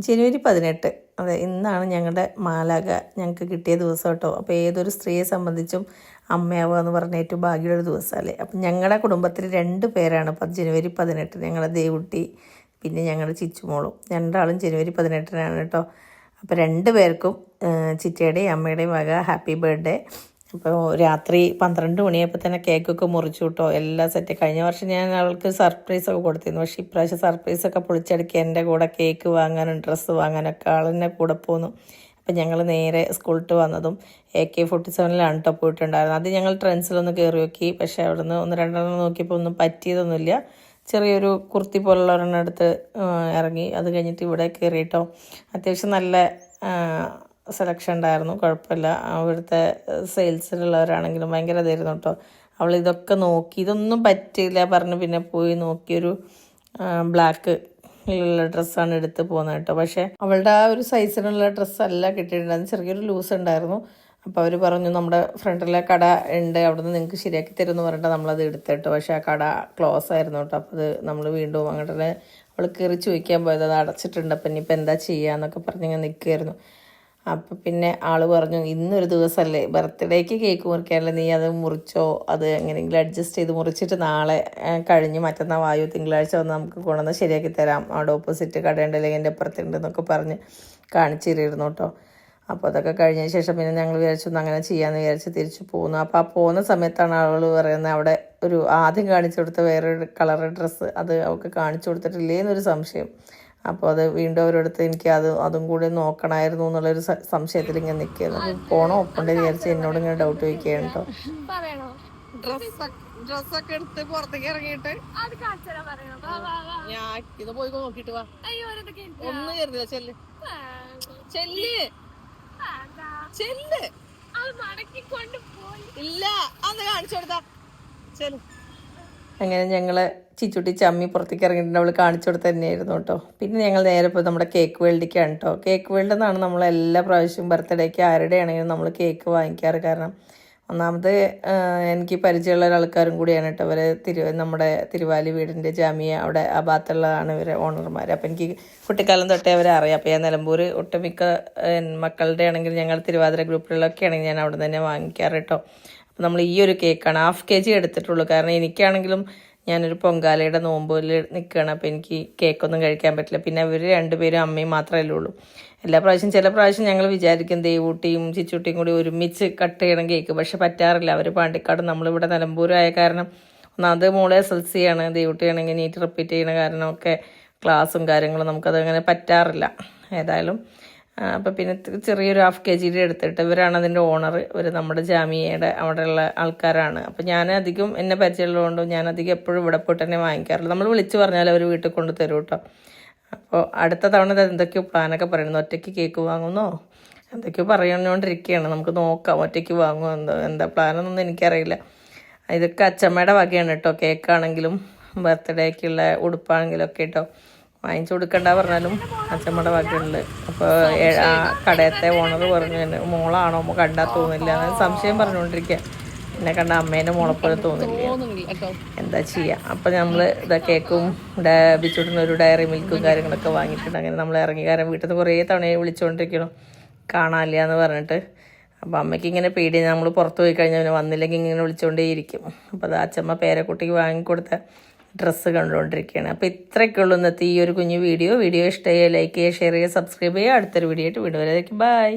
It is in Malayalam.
ജനുവരി 18 അതെ, ഇന്നാണ് ഞങ്ങളുടെ മാലാക ഞങ്ങൾക്ക് കിട്ടിയ ദിവസം കേട്ടോ. അപ്പോൾ ഏതൊരു സ്ത്രീയെ സംബന്ധിച്ചും അമ്മയാവുക എന്ന് പറഞ്ഞ ഏറ്റവും ഭാഗ്യമുള്ള ഒരു ദിവസമല്ലേ. അപ്പം ഞങ്ങളുടെ കുടുംബത്തിൽ 2 പേരാണ് ജനുവരി 18, ഞങ്ങളുടെ ദേവുട്ടി പിന്നെ ഞങ്ങളുടെ ചിച്ചുമോളും. രണ്ടാളും ജനുവരി 18-നാണ് കേട്ടോ. അപ്പോൾ 2 പേർക്കും ചിറ്റയുടെയും അമ്മയുടെയും വക ഹാപ്പി ബർത്ത്ഡേ. അപ്പോൾ രാത്രി 12 മണിയായപ്പോൾ തന്നെ കേക്കൊക്കെ മുറിച്ചു കേട്ടോ. എല്ലാം സെറ്റ്. കഴിഞ്ഞ വർഷം ഞാൻ അവൾക്ക് സർപ്രൈസൊക്കെ കൊടുത്തിരുന്നു. പക്ഷേ ഇപ്രാവശ്യം സർപ്രൈസൊക്കെ പൊളിച്ചടുക്കി എൻ്റെ കൂടെ കേക്ക് വാങ്ങാനും ഡ്രസ്സ് വാങ്ങാനൊക്കെ ആളെന്നെ കൂടെ പോന്നു. അപ്പം ഞങ്ങൾ നേരെ സ്കൂളിട്ട് വന്നതും AK-47 കേട്ടോ പോയിട്ടുണ്ടായിരുന്നു. അത് ഞങ്ങൾ ട്രെൻഡ്സിലൊന്ന് കയറി നോക്കി. പക്ഷേ അവിടെ നിന്ന് 1-2 നോക്കിയപ്പോൾ ഒന്നും പറ്റിയതൊന്നുമില്ല. ചെറിയൊരു കുർത്തി പോലുള്ള ഒരെണ്ണം എടുത്ത് ഇറങ്ങി. അത് കഴിഞ്ഞിട്ട് ഇവിടെ കയറിയിട്ടോ. അത്യാവശ്യം നല്ല സെലക്ഷൻ ഉണ്ടായിരുന്നു, കുഴപ്പമില്ല. അവിടുത്തെ സെയിൽസിലുള്ളവരാണെങ്കിലും ഭയങ്കര ഇതായിരുന്നു കേട്ടോ. അവൾ ഇതൊക്കെ നോക്കി, ഇതൊന്നും പറ്റില്ല പറഞ്ഞ് പിന്നെ പോയി നോക്കിയൊരു ബ്ലാക്ക് ഉള്ള ഡ്രസ്സാണ് എടുത്ത് പോകുന്നത് കേട്ടോ. പക്ഷേ അവളുടെ ആ ഒരു സൈസിനുള്ള ഡ്രസ്സല്ല കിട്ടിയിട്ടുണ്ടായിരുന്നു, ചെറിയൊരു ലൂസ് ഉണ്ടായിരുന്നു. അപ്പോൾ അവർ പറഞ്ഞു നമ്മുടെ ഫ്രണ്ടിലെ കട ഉണ്ട്, അവിടെ നിന്ന് നിങ്ങൾക്ക് ശരിയാക്കി തരുമെന്ന് പറഞ്ഞിട്ട് നമ്മളത് എടുത്തിട്ട്. പക്ഷേ ആ കട ക്ലോസ് ആയിരുന്നു കേട്ടോ. അപ്പോൾ അത് നമ്മൾ വീണ്ടും അങ്ങോട്ട് അവൾ കയറി ചോദിക്കാൻ പോയത് അത് അടച്ചിട്ടുണ്ട്, അപ്പം ഇനിയിപ്പോൾ എന്താ ചെയ്യുക എന്നൊക്കെ പറഞ്ഞിങ്ങനെ നിൽക്കുമായിരുന്നു. അപ്പം പിന്നെ ആൾ പറഞ്ഞു ഇന്നൊരു ദിവസമല്ലേ, ബർത്ത്ഡേക്ക് കേക്ക് മുറിക്കാനല്ലേ, നീ അത് മുറിച്ചോ, അത് എങ്ങനെയെങ്കിലും അഡ്ജസ്റ്റ് ചെയ്ത് മുറിച്ചിട്ട് നാളെ കഴിഞ്ഞ് മറ്റന്നാൾ വായു തിങ്കളാഴ്ച വന്ന് നമുക്ക് കൊണ്ടുവന്ന് ശരിയാക്കി തരാം, അവിടെ ഓപ്പോസിറ്റ് കടയുണ്ട് അല്ലെങ്കിൽ എൻ്റെ അപ്പുറത്തുണ്ട് എന്നൊക്കെ പറഞ്ഞ് കാണിച്ചു തരുമായിരുന്നു കേട്ടോ. അപ്പോൾ അതൊക്കെ കഴിഞ്ഞ ശേഷം പിന്നെ ഞങ്ങൾ വിചാരിച്ചു അങ്ങനെ ചെയ്യാമെന്ന് വിചാരിച്ച് തിരിച്ചു പോകുന്നു. അപ്പോൾ ആ പോകുന്ന സമയത്താണ് ആളുകൾ പറയുന്നത് അവിടെ ഒരു ആദ്യം കാണിച്ചു കൊടുത്ത വേറൊരു കളർ ഡ്രസ്സ് അത് അവൾക്ക് കാണിച്ചു കൊടുത്തിട്ടില്ലേ എന്നൊരു സംശയം. അപ്പോൾ അത് വീണ്ടും അവരെടുത്ത് എനിക്ക് അതും കൂടി നോക്കണമായിരുന്നു എന്നുള്ളൊരു സംശയത്തിൽ ഇങ്ങനെ നിൽക്കുകയായിരുന്നു. അപ്പോൾ പോണോ ഒപ്പണ്ട വിചാരിച്ച് എന്നോട് ഇങ്ങനെ ഡൗട്ട് ചോദിക്കുകയാണ് കേട്ടോ. ഡ്രസ്സൊക്കെ എടുത്ത് പുറത്തേക്ക് ഇറങ്ങിയിട്ട് ഞാൻ ഇത് പോയി നോക്കിട്ട് വാ. ഒന്നും കരുതില്ല, ചെല്ല് ചെല്ല് ചെല്ല്. ഇല്ല അന്ന് കാണിച്ചു കൊടുത്താ ചെല്ല്. അങ്ങനെ ഞങ്ങൾ ചിച്ചുട്ടി ചമ്മി പുറത്തേക്ക് ഇറങ്ങിയിട്ട് അവൾ കാണിച്ചു കൊടുത്ത് തന്നെയായിരുന്നു കേട്ടോ. പിന്നെ ഞങ്ങൾ നേരെ ഇപ്പോൾ നമ്മുടെ കേക്ക് വേൾഡിലേക്കാണ് കേട്ടോ. കേക്ക് വേൾഡിൽ നിന്നാണ് നമ്മൾ എല്ലാ പ്രാവശ്യവും ബർത്ത്ഡേക്ക് ആരുടെ ആണെങ്കിലും നമ്മൾ കേക്ക് വാങ്ങിക്കാറ്. കാരണം ഒന്നാമത് എനിക്ക് പരിചയമുള്ള ഒരാൾക്കാരും കൂടിയാണ് കേട്ടോ. അവർ നമ്മുടെ തിരുവാലി വീടിൻ്റെ ജാമിയ അവിടെ ആ ഭാഗത്തുള്ളതാണ് ഇവരെ ഓണർമാർ. അപ്പോൾ എനിക്ക് കുട്ടിക്കാലം തൊട്ടേ അവരെ അറിയാം. അപ്പോൾ ഞാൻ നിലമ്പൂർ ഒട്ടുമിക്ക മക്കളുടെ ആണെങ്കിൽ ഞങ്ങൾ തിരുവാതിര ഗ്രൂപ്പിലൊക്കെ ആണെങ്കിൽ ഞാൻ അവിടെ തന്നെ വാങ്ങിക്കാറ് കേട്ടോ. അപ്പോൾ നമ്മൾ ഈ ഒരു കേക്കാണ് 1/2 kg എടുത്തിട്ടുള്ളൂ. കാരണം എനിക്കാണെങ്കിലും ഞാനൊരു പൊങ്കാലയുടെ നോമ്പിൽ നിൽക്കുകയാണ്. അപ്പോൾ എനിക്ക് കേക്കൊന്നും കഴിക്കാൻ പറ്റില്ല. പിന്നെ അവർ 2 പേരും അമ്മയും മാത്രമല്ലേ ഉള്ളൂ. ചില പ്രാവശ്യം ഞങ്ങൾ വിചാരിക്കും ദേവൂട്ടിയും ചിച്ചുട്ടിയും കൂടി ഒരുമിച്ച് കട്ട് ചെയ്യണം കേക്ക്. പക്ഷെ പറ്റാറില്ല. അവർ പാണ്ടിക്കാട്, നമ്മളിവിടെ നിലമ്പൂരായ കാരണം ഒന്നാമത് മോളെ SLC ആണ്, ദേവൂട്ടിയാണെങ്കിൽ നീറ്റ് റിപ്പീറ്റ് ചെയ്യുന്ന കാരണമൊക്കെ ക്ലാസ്സും കാര്യങ്ങളും നമുക്കതങ്ങനെ പറ്റാറില്ല. ഏതായാലും അപ്പം പിന്നെ ചെറിയൊരു 1/2 kg എടുത്തിട്ട് ഇവരാണ് അതിൻ്റെ ഓണർ. ഇവർ നമ്മുടെ ജാമിയയുടെ അവിടെയുള്ള ആൾക്കാരാണ്. അപ്പം ഞാനധികം എന്നെ പരിചയമുള്ളതുകൊണ്ട് ഞാനധികം എപ്പോഴും ഇവിടെ പോയിട്ട് തന്നെ വാങ്ങിക്കാറില്ല. നമ്മൾ വിളിച്ച് പറഞ്ഞാൽ അവർ വീട്ടിൽ കൊണ്ട് തരും കേട്ടോ. അപ്പോൾ അടുത്ത തവണ എന്തൊക്കെയോ പ്ലാനൊക്കെ പറയുന്നു. ഒറ്റയ്ക്ക് കേക്ക് വാങ്ങുന്നോ എന്തൊക്കെയോ പറഞ്ഞുകൊണ്ടിരിക്കുകയാണ്. നമുക്ക് നോക്കാം ഒറ്റയ്ക്ക് വാങ്ങുമോ എന്താ പ്ലാനൊന്നും എനിക്കറിയില്ല. ഇതൊക്കെ അച്ചമ്മയുടെ വകയാണ് കേട്ടോ. കേക്കാണെങ്കിലും ബർത്ത്ഡേക്കുള്ള ഉടുപ്പാണെങ്കിലും ഒക്കെ കേട്ടോ. വാങ്ങിച്ചു കൊടുക്കണ്ട പറഞ്ഞാലും അച്ഛമ്മയുടെ വകയുണ്ട്. അപ്പോൾ ആ കടയത്തെ ഓണർ പറഞ്ഞു മോളാണോ കണ്ടാൽ തോന്നില്ല എന്ന് സംശയം പറഞ്ഞുകൊണ്ടിരിക്കുക. എന്നെ കണ്ട അമ്മേൻ്റെ മോളെപ്പോലെ തോന്നില്ല, എന്താ ചെയ്യുക. അപ്പോൾ നമ്മൾ കേക്കും ബിച്ചുട്ടിന് ഒരു ഡയറി മിൽക്കും കാര്യങ്ങളൊക്കെ വാങ്ങിയിട്ടുണ്ട്. അങ്ങനെ നമ്മൾ ഇറങ്ങി. കാരണം വീട്ടിൽ നിന്ന് കുറേ തവണയെ വിളിച്ചുകൊണ്ടിരിക്കണം കാണാനില്ല എന്ന് പറഞ്ഞിട്ട്. അപ്പോൾ അമ്മയ്ക്ക് ഇങ്ങനെ പേടി, നമ്മൾ പുറത്ത് പോയി കഴിഞ്ഞാൽ പിന്നെ വന്നില്ലെങ്കിൽ ഇങ്ങനെ വിളിച്ചുകൊണ്ടേയിരിക്കും. അപ്പോൾ അത് അച്ഛമ്മ പേരക്കുട്ടിക്ക് വാങ്ങിക്കൊടുത്ത ഡ്രസ്സ് കണ്ടുകൊണ്ടിരിക്കുകയാണ്. അപ്പോൾ ഇത്രയൊക്കെ ഉള്ളൂ ഇന്നത്തെ ഈ ഒരു കുഞ്ഞു വീഡിയോ. ഇഷ്ടമായി ലൈക്ക് ചെയ്യുക, ഷെയർ ചെയ്യുക, സബ്സ്ക്രൈബ് ചെയ്യുക. അടുത്തൊരു വീഡിയോ ആയിട്ട് വീണ്ടും വരെ. ബൈ.